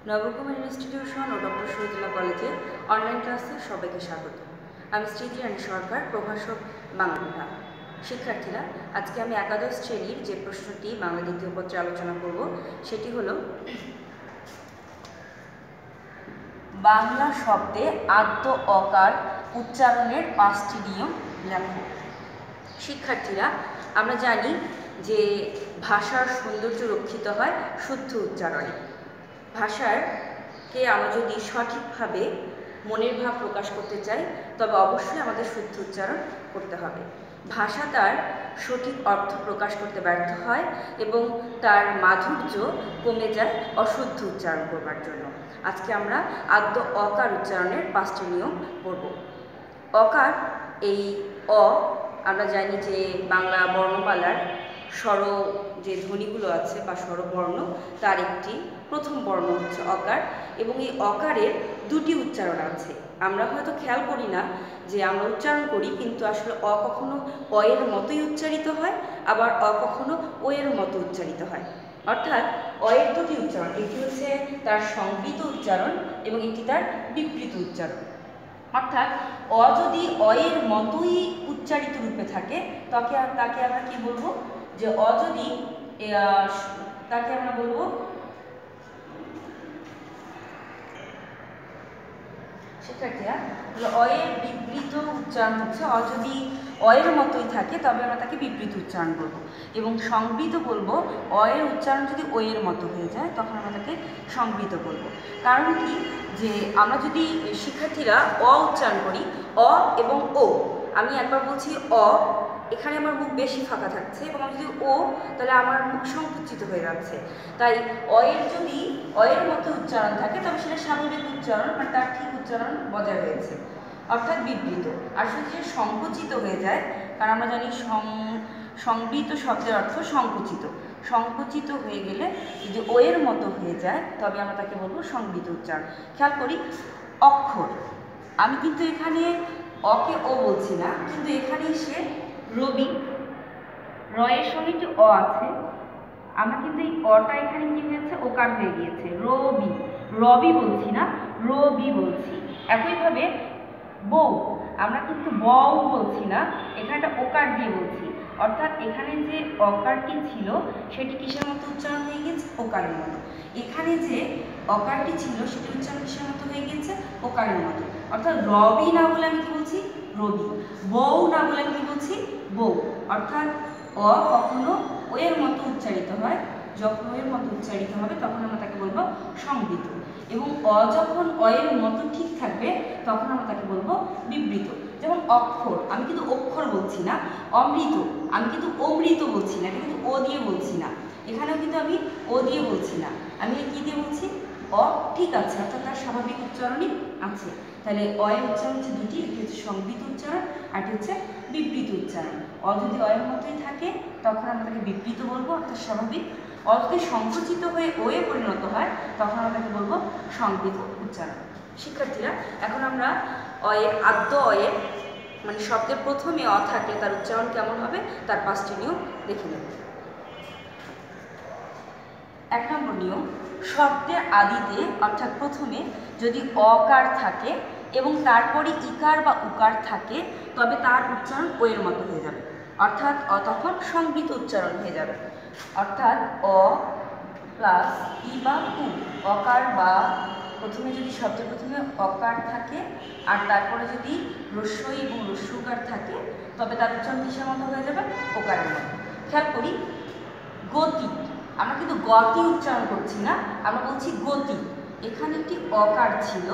Nabakumar institution ও doctor Shahidullah কলেজে online ক্লাসে সবাইকে স্বাগত। আমি স্মৃতি রানী সরকার, প্রভাষক, বাংলা বিভাগ। শিক্ষার্থীরা, আজকে আমি একাদশ শ্রেণীর যে প্রশ্নটি বাংলা দ্বিতীয় পত্রে আলোচনা করব সেটি হলো বাংলা শব্দে আদ্য অকার উচ্চারণের 5টি নিয়ম লেখো। শিক্ষার্থীরা, আমরা জানি যে ভাষার সৌন্দর্য রক্ষিত হয় শুদ্ধ উচ্চারণে। ভাষারকে আমরা যদি সঠিকভাবে মনের ভাব প্রকাশ করতে চাই তবে অবশ্যই আমাদের শুদ্ধ উচ্চারণ করতে হবে। ভাষা তার সঠিক অর্থ প্রকাশ করতে ব্যর্থ হয় এবং তার মাধুর্য কমে যায় অশুদ্ধ উচ্চারণ করবার জন্য। আজকে আমরা আদ্য অকার উচ্চারণের 5টি নিয়ম পড়ব। অকার, এই অ আমরা জানি যে বাংলা বর্ণমালার স্বর যে ধ্বনিগুলো আছে বা স্বরবর্ণ তার একটি প্রথম বর্ণ হচ্ছে অকার, এবং এই অকারের দুটি উচ্চারণ আছে। আমরা হয়তো খেয়াল করি না যে আমরা উচ্চারণ করি, কিন্তু আসলে অ কখনো অ এর মতোই উচ্চারিত হয়, আবার অ কখনো ও এর মতো উচ্চারিত হয়। অর্থাৎ অ এর দুটি উচ্চারণ, একটি হচ্ছে তার সংবৃত উচ্চারণ এবং একটি তার বিবৃত উচ্চারণ। অর্থাৎ অ যদি অ এর মতোই উচ্চারিত রূপে থাকে তাকে আমরা কি বলবো, যে অ যদি তাকে আমরা বলবো শিক্ষার্থীরা, অ এর বিবৃত উচ্চারণ হচ্ছে অ যদি অ এর মতোই থাকে তবে আমরা তাকে বিবৃত উচ্চারণ করব, এবং সংবৃত বলবো অ এর উচ্চারণ যদি ও এর মতো হয়ে যায় তখন আমরা তাকে সংবৃত বলবো। কারণ কি, যে আমরা যদি শিক্ষার্থীরা অ উচ্চারণ করি, অ এবং ও, আমি একবার বলছি অ, এখানে আমার মুখ বেশি ফাঁকা থাকছে, এবং আমি যদি ও, তাহলে আমার মুখ সংকুচিত হয়ে যাচ্ছে। তাই অ এর যদি অ এর মতো উচ্চারণ থাকে তবে সেটা স্বাভাবিক উচ্চারণ, মানে তার ঠিক উচ্চারণ বজায় রয়েছে, অর্থাৎ বিবৃত। আর যদি সে সংকুচিত হয়ে যায়, কারণ আমরা জানি সংবৃত শব্দের অর্থ সংকুচিত, সংকুচিত হয়ে গেলে যদি ও এর মতো হয়ে যায় তবে আমরা তাকে বলবো সংবৃত উচ্চারণ। খেয়াল করি, অক্ষর, আমি কিন্তু এখানে অকে ও বলছি না, কিন্তু এখানে সে রবি, র এর সঙ্গে একটি অ আছে, আমরা কিন্তু এই অটা এখানে কি হয়েছে, ওকার হয়ে গিয়েছে, রবি, রবি বলছি না, রবি বলছি। একইভাবে বউ, আমরা কিন্তু বউ বলছি না, এখানটা ওকার দিয়ে বলছি, অর্থাৎ এখানে যে অকারটি ছিল সেটি কিসের মতো উচ্চারণ হয়ে গেছে, ওকারের মতো। এখানে যে অকারটি ছিল সেটি উচ্চারণ কিসের মতো হয়ে গেছে, ওকারের মতো। অর্থাৎ রবি না বলে আমি কি বলছি, রবি, বউ না বলে আমি কি বলছি, বউ। অর্থাৎ অ কখনো ও এর মতো উচ্চারিত হয়, যখন ও এর মতো উচ্চারিত হবে তখন আমরা তাকে বলবো সংবৃত, এবং অ যখন অ এর মতো ঠিক থাকবে তখন আমরা তাকে বলবো বিবৃত। যেমন অক্ষর, আমি কিন্তু অক্ষর বলছি না, অমৃত, আমি কিন্তু অমৃত বলছি না, এটা কিন্তু ও দিয়ে বলছি না, এখানেও কিন্তু আমি ও দিয়ে বলছি না, আমি কি দিয়ে বলছি, অ ঠিক আছে, অর্থাৎ তার স্বাভাবিক উচ্চারণই আছে। তাহলে অ এর উচ্চারণ হচ্ছে দুটি, একটি হচ্ছে সংবৃত উচ্চারণ আর একটি হচ্ছে বিবৃত উচ্চারণ। অ যদি অ এর মতোই থাকে তখন আমরা তাকে বিবৃত বলবো, অর্থাৎ স্বাভাবিক। অ যদি সংকুচিত হয়ে ও এ পরিণত হয় তখন আমরা তাকে বলবো সংবৃত উচ্চারণ। শিক্ষার্থীরা, এখন আমরা অ এর আদ্য অ এর মানে শব্দের প্রথমে অ থাকলে তার উচ্চারণ কেমন হবে তার 5টি নিয়ম দেখে নেব। 1 নম্বর নিয়ম, শব্দের আদিতে অর্থাৎ প্রথমে যদি অকার থাকে এবং তারপরে ইকার বা উকার থাকে তবে তার উচ্চারণ ও এর মতো হয়ে যাবে, অর্থাৎ অ তখন সংবৃত উচ্চারণ হয়ে যাবে। অর্থাৎ অ প্লাস ই বা উ, অকার বা প্রথমে যদি শব্দের প্রথমে অকার থাকে আর তারপরে যদি রস্বই এবং রস্যুকার থাকে তবে তার উচ্চারণ কিসের মতো হয়ে যাবে, ওকারের মতো। খেয়াল করি, গতি, আমরা কিন্তু গতি উচ্চারণ করছি না, আমরা বলছি গতি। এখানে একটি অকার ছিল,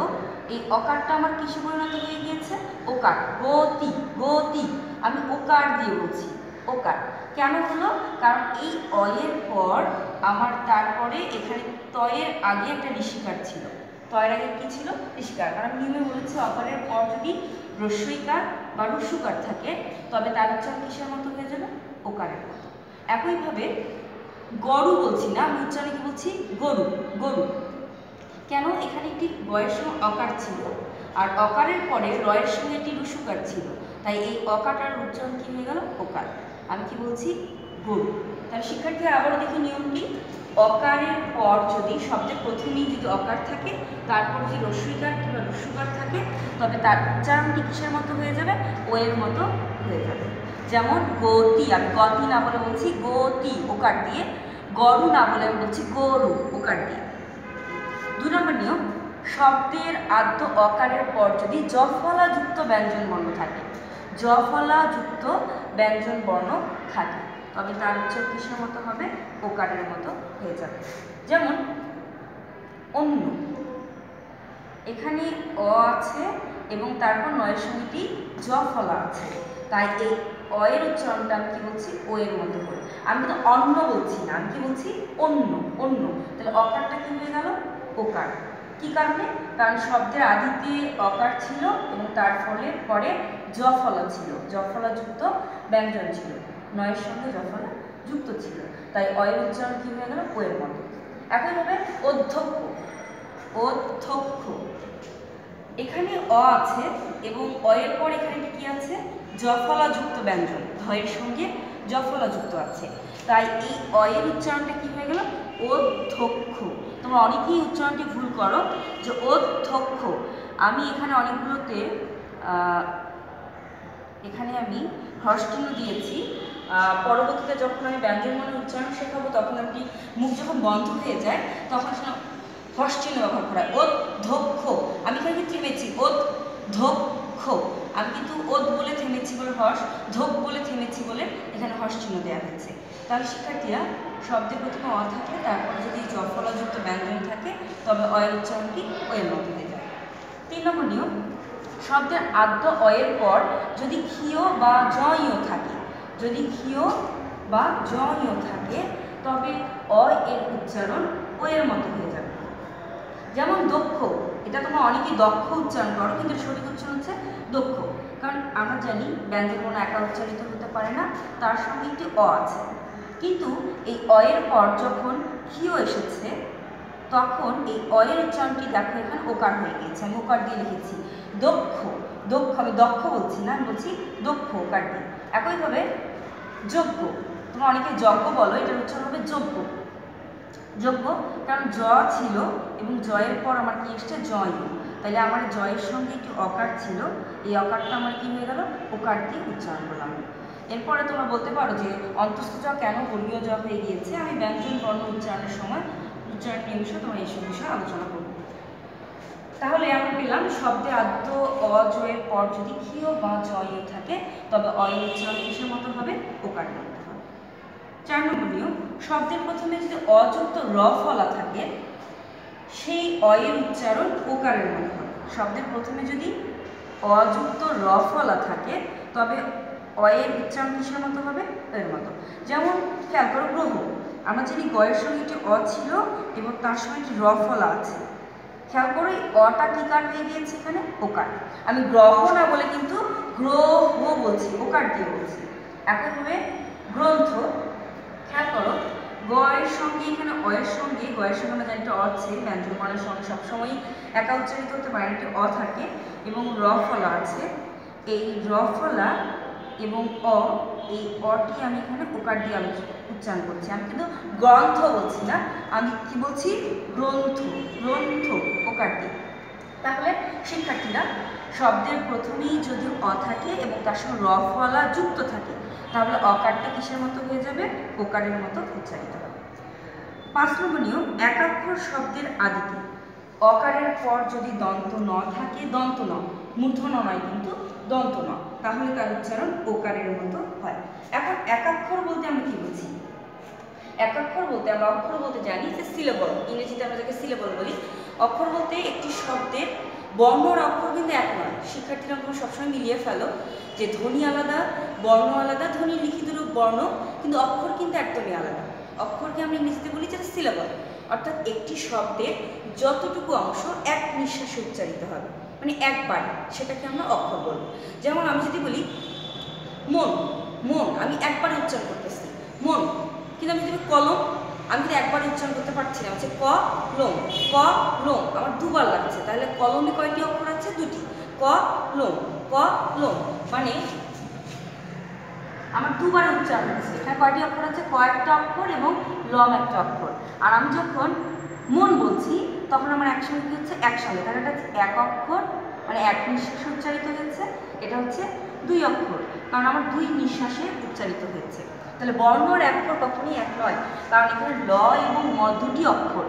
এই অকারটা আমার কিসে পরিণত হয়ে গিয়েছে, ওকার, গতি, গতি, আমি ওকার দিয়ে বলছি, ওকার। কেন হলো, কারণ এই অ এর পর আমার তারপরে এখানে তয়ের আগে একটা ঋষিকার ছিল, তয়ের আগে কি ছিল, ঋষিকার। কারণ নিয়মে বলেছে অকারের পর যদি রস্বইকার বা রস্যুকার থাকে তবে তার উচ্চারণ কিসের মতো হয়ে যাবে, ওকারের মতো। একইভাবে গরু বলছি না, আমি উচ্চারণে কি বলছি, গরু, গরু। কেন, এখানে একটি গয়ের সঙ্গে অকার ছিল আর অকারের পরে রয়ের সঙ্গে একটি রস্যুকার ছিল, তাই এই অকারটার উচ্চারণ কি হয়ে গেল, ওকার। আমি কি বলছি, গরু। তাহলে শিক্ষার্থীরা আবারও দেখি নিয়মটি। অকারের পর যদি শব্দের প্রথমেই যদি অকার থাকে, তারপর যদি রস্বইকার কিংবা রস্যকার থাকে, তবে তার উচ্চারণটি কিসের মতো হয়ে যাবে? ও এর মতো হয়ে যাবে। যেমন গতি, আমি গতি না বলে বলছি গতি ওকার দিয়ে, গরু না বলে আমি বলছি গরু ওকার দিয়ে। 2 নম্বর নিয়ম, শব্দের আদ্য অকারের পর যদি জফলাযুক্ত ব্যঞ্জন বর্ণ থাকে, জফলাযুক্ত ব্যঞ্জন বর্ণ থাকে, তবে তার উচ্চারণ কিসের মতো হবে? ওকারের মতো হয়ে যাবে। যেমন অন্য, এখানে অ আছে এবং তারপর নয়ের সঙ্গেটি জফলা আছে, তাই এই অ এর উচ্চারণটা আমি কি বলছি? ও এর মতো করে। আমি কিন্তু অন্য বলছি না, আমি কি বলছি? অন্য, অন্য। তাহলে অকারটা কি হয়ে গেল? ওকার। কি কারণে? কারণ শব্দের আদিতে অকার ছিল এবং তার ফলে পরে জফলা ছিল, জফলাযুক্ত ব্যঞ্জন ছিল, নয়ের সঙ্গে জফলা যুক্ত ছিল, তাই অ এর উচ্চারণ কি হয়ে গেল? ও এর মতো। একইভাবে অধ্যক্ষ, অধ্যক্ষ, এখানে অ আছে এবং অ এর পর এখানে কি আছে? জফলাযুক্ত ব্যঞ্জন, ধয়ের সঙ্গে জফলাযুক্ত আছে, তাই এই অ এর উচ্চারণটা কি হয়ে গেল? অধ্যক্ষ। তোমরা অনেকেই উচ্চারণটি ভুল করো যে অধ্যক্ষ। আমি এখানে অনেকগুলোতে এখানে আমি হ্রস্বচিহ্ন দিয়েছি। পরবর্তীতে যখন আমি ব্যঞ্জনবর্ণের উচ্চারণ শেখাবো, তখন আপনি মুখ যখন বন্ধ হয়ে যায় তখন সেটা হ্রস্বচিহ্ন ব্যবহার করা হয়। অধ্যক্ষ, আমি এখানে থেমেছি, অধ্যক্ষ, আমি কিন্তু ওদ বলে থেমেছি বলে হর্ষ, ধোক বলে থেমেছি বলে এখানে হর্ষচিহ্ন দেওয়া হয়েছে। তাহলে শিক্ষার্থীরা শব্দের প্রথমে অ থাকে, তারপরে যদি জফলাযুক্ত ব্যঞ্জন থাকে, তবে অ এর উচ্চারণটি ও এর মতো হয়ে যায়। 3 নম্বর নিয়ম, শব্দের আদ্য অ এর পর যদি ক্ষীয় বা জয় থাকে, যদি ক্ষীয় বা জয় থাকে, তবে অ এর উচ্চারণ ও এর মতো হয়ে যাবে। যেমন দক্ষ, এটা তোমরা অনেকেই দক্ষ উচ্চারণ করো, কিন্তু সঠিক উচ্চারণ হচ্ছে দক্ষ, কারণ আমরা জানি ব্যঞ্জনবর্ণ একা উচ্চারিত হতে পারে না, তার সঙ্গে একটি অ আছে। কিন্তু এই অ এর পর যখন ক্ষীয় এসেছে, তখন এই অ এর উচ্চারণটি দেখো এখানে ওকার হয়ে গিয়েছে। আমি ওকার দিয়ে লিখেছি দক্ষ, দক্ষ, আমি দক্ষ বলছি না, আমি বলছি দক্ষ ওকার দিয়ে। একইভাবে যোগ্য, তোমরা অনেকে যজ্ঞ বলো, এটার উচ্চারণ হবে যোগ্য, যোগ্য, কারণ জ ছিল এবং জয়ের পর আমার কি এসছে? জয়, তাহলে আমার জয়ের সঙ্গে একটি অকার ছিল, এই অকারটা আমার কি হয়ে গেল? ওকার দিয়ে উচ্চারণ করলাম। এরপরে তোমরা বলতে পারো যে অন্তস্থ জ কেন বর্গীয় জ হয়ে গিয়েছে? আমি ব্যঞ্জন বর্ণ উচ্চারণের সময় উচ্চারণ নিয়ে বিষয়ে তোমার এইসব বিষয়ে আলোচনা করব। তাহলে আমরা পেলাম শব্দের আদ্য অ জয়ের পর যদি ক্ষীয় বা জয় থাকে, তবে অ এর উচ্চারণ কিসের মতো হবে? ওকারের মতো হবে। 4 নম্বর নিয়ম, শব্দের প্রথমে যদি অযুক্ত র ফলা থাকে, সেই অ এর উচ্চারণ ওকারের মতো হবে। শব্দের প্রথমে যদি অযুক্ত র ফলা থাকে, তবে অ এর উচ্চারণ কিসের মতো হবে? এর মতো। যেমন খেয়াল করো গ্রহ, আমরা জানি গয়ের সঙ্গে একটি অ ছিল এবং তার সঙ্গে একটি র ফলা আছে। খেয়াল করো এই অটা কি কার হয়ে গিয়েছে? এখানে ওকার। আমি গ্রহ না বলে কিন্তু গ্রহ বলছি, ওকার দিয়ে বলছি। একইভাবে গ্রন্থ, খেয়াল করো গয়ের সঙ্গে এখানে অয়ের সঙ্গে, গয়ের সঙ্গে আমরা জানি একটা অ আছে, ব্যঞ্জনবর্ণের সঙ্গে সবসময় একা উচ্চারিত হতে পারে, একটি অ থাকে এবং র ফলা আছে। এই র ফলা এবং অ, এই অটি আমি এখানে ওকার দিয়ে উচ্চারণ করছি। আমি কিন্তু গ্রন্থ বলছি না, আমি কি বলছি? গ্রন্থ, গ্রন্থ ওকার দিয়ে। তাহলে শিক্ষার্থীরা শব্দের প্রথমেই যদি অ থাকে এবং তার সঙ্গে র ফলা যুক্ত থাকে, তাহলে অকারটা কিসের মতো হয়ে যাবে? ওকারের মতো উচ্চারিত হবে। 5 নম্বর নিয়ম, একাক্ষর শব্দের আদিতে অকারের পর যদি দন্ত ন থাকে, দন্ত ন, মূর্ধন্য নয় কিন্তু দন্ত ন, তাহলে তার উচ্চারণ ওকারের মতো হয়। এখন একাক্ষর বলতে আমরা কি বুঝি? একাক্ষর বলতে আমরা অক্ষর বলতে জানি যে সিলেবল, ইংরেজিতে আমরা যাকে সিলেবল বলি। অক্ষর বলতে একটি শব্দের বর্ণ আর অক্ষর কিন্তু এক নয়। শিক্ষার্থীরা তোমরা সবসময় মিলিয়ে ফেলো যে ধ্বনি আলাদা, বর্ণ আলাদা, ধ্বনির লিখিত রূপ বর্ণ, কিন্তু অক্ষর কিন্তু একদমই আলাদা। অক্ষরকে আমরা ইংরেজিতে বলি যেটা সিলেবল, অর্থাৎ একটি শব্দের যতটুকু অংশ এক নিঃশ্বাসে উচ্চারিত হবে, মানে একবার, সেটাকে আমরা অক্ষর বলব। যেমন আমি যদি বলি মন, মন, আমি একবারে উচ্চারণ করতেছি মন, কিন্তু আমি যদি কলম, আমি যদি একবার উচ্চারণ করতে পারছি না, হচ্ছে ক লোম, ক লোম, আমার দুবার লাগছে। তাহলে কলমে কয়টি অক্ষর আছে? দুটি, ক লোম, ক লোম, মানে আমার দুবার উচ্চারণ হচ্ছে। এখানে কয়টি অক্ষর আছে? কয়েকটা অক্ষর এবং লম একটা অক্ষর। আর আমি যখন মন বলছি তখন আমার একসঙ্গে কি হচ্ছে? একসঙ্গে, তাহলে এটা হচ্ছে এক অক্ষর, মানে এক নিঃশ্বাসে উচ্চারিত হচ্ছে। এটা হচ্ছে দুই অক্ষর, কারণ আমার দুই নিঃশ্বাসে উচ্চারিত হচ্ছে। তাহলে বর্ণ আর অক্ষর কখনই এক নয়, কারণ এখানে ল এবং ম দুটি অক্ষর,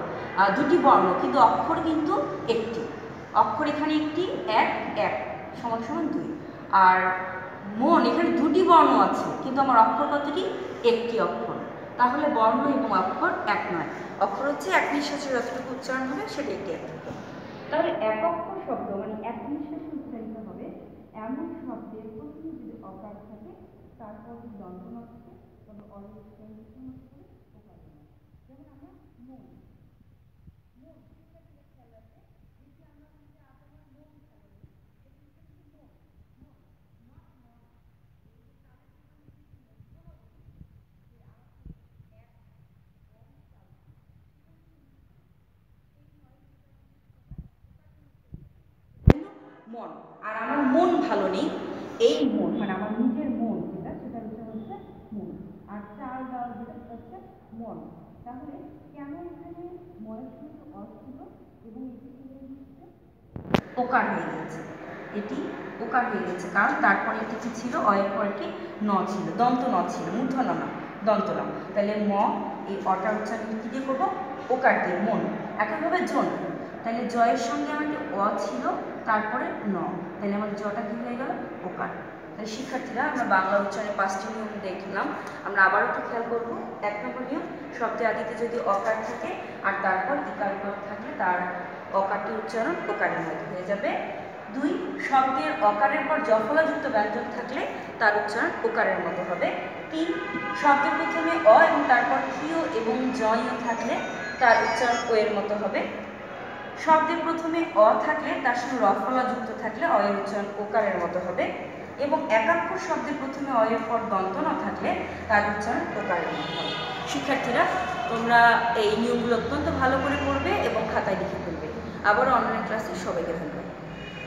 দুটি বর্ণ, কিন্তু অক্ষর কিন্তু একটি। অক্ষর এখানে একটি, এক এক সমান সমান দুই। আর মন এখানে দুটি বর্ণ আছে, কিন্তু আমার অক্ষর কতটি? একটি অক্ষর। তাহলে বর্ণ এবং অক্ষর এক নয়। অক্ষর হচ্ছে এক নিঃশ্বাসে যতটুকু উচ্চারণ হবে সেটা একটি এক থাকে। তাহলে এক অক্ষর শব্দ মানে এক নিঃশ্বাসে উচ্চারিত হবে এমন শব্দের প্রথমে যদি অকার থাকে, তারপর যদি দন্ত ন থাকে, তবে অয়ের উচ্চারণ হচ্ছে ওকার। যেমন আমরা মন, মন খেয়াল রাখবে, যদি আমরা আপনার মন মন, আর আমার মন ভালো নেই, এই মন মানে আমার নিজের মন যেটা, সেটা হচ্ছে মন। আর চাল ডাল যেটা, সেটা হচ্ছে মন। তাহলে কেন এখানে মনের শুরুতে অ ছিল এবং এটি ওকার হয়ে গেছে? এটি ওকার হয়ে গেছে কারণ তারপরে এটি কি ছিল? অয়ের পরটি ন ছিল, দন্ত ন ছিল, মূর্ধন্য না, দন্ত ন। তাহলে ম, এই অটার উচ্চারণ কি দিয়ে করবো? ওকার দিয়ে, মন। একইভাবে জন, তাহলে জয়ের সঙ্গে আমার একটি অ ছিল, তারপরে ন, তাহলে আমার জটা কি হয়ে গেল? ওকার। তাহলে শিক্ষার্থীরা, আমরা বাংলা উচ্চারণে 5টি নিয়ম দেখলাম। আমরা আবারও একটু খেয়াল করবো। 1 নম্বর নিয়ম, শব্দের আদিতে যদি অকার থাকে আর তারপর ইকার উকার থাকলে তার অকারটি উচ্চারণ ওকারের মতো হয়ে যাবে। 2, শব্দের অকারের পর জফলাযুক্ত ব্যঞ্জন থাকলে তার উচ্চারণ ওকারের মতো হবে। 3, শব্দের প্রথমে অ এবং তারপর ক্ষীয় এবং জয় থাকলে তার উচ্চারণ ও এর মতো হবে। শব্দের প্রথমে অ থাকলে তার সঙ্গে রফলা যুক্ত থাকলে অ এর উচ্চারণ ওকারের মতো হবে। এবং একাক্ষর শব্দের প্রথমে অ এর পর দন্ত না থাকলে তার উচ্চারণ ওকারের মতো হবে। শিক্ষার্থীরা, তোমরা এই নিয়মগুলো অত্যন্ত ভালো করে পড়বে এবং খাতায় লিখে ফেলবে। আবারও অনলাইন ক্লাসে সবাইকে ধন্যবাদ।